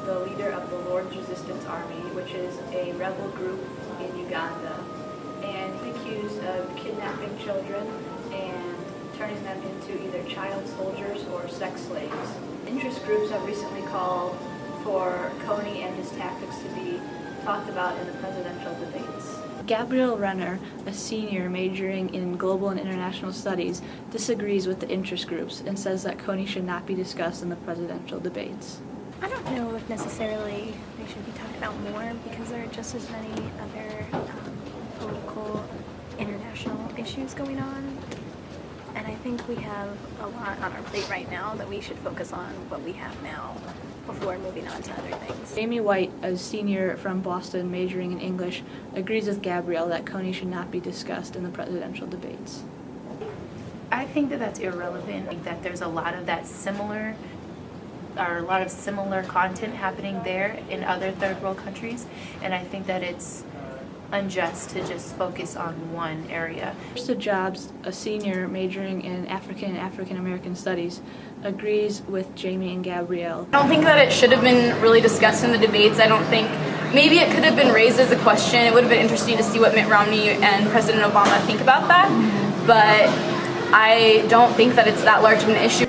the leader of the Lord's Resistance Army, which is a rebel group in Uganda. And he's accused of kidnapping children and turning them into either child soldiers or sex slaves. Interest groups have recently called for Kony and his tactics to be talked about in the presidential debates. Gabrielle Renner, a senior majoring in global and international studies, disagrees with the interest groups and says that Kony should not be discussed in the presidential debates. I don't know if necessarily they should be talked about more because there are just as many other political international issues going on. And I think we have a lot on our plate right now that we should focus on what we have now before moving on to other things. Amy White, a senior from Boston majoring in English, agrees with Gabrielle that Kony should not be discussed in the presidential debates. I think that that's irrelevant. I think that there's a lot of similar content happening there in other third world countries, and I think that it's unjust to just focus on one area. Krista Jobs, a senior majoring in African and African American studies, agrees with Jamie and Gabrielle. I don't think that it should have been really discussed in the debates. I don't think, maybe it could have been raised as a question. It would have been interesting to see what Mitt Romney and President Obama think about that, but I don't think that it's that large of an issue.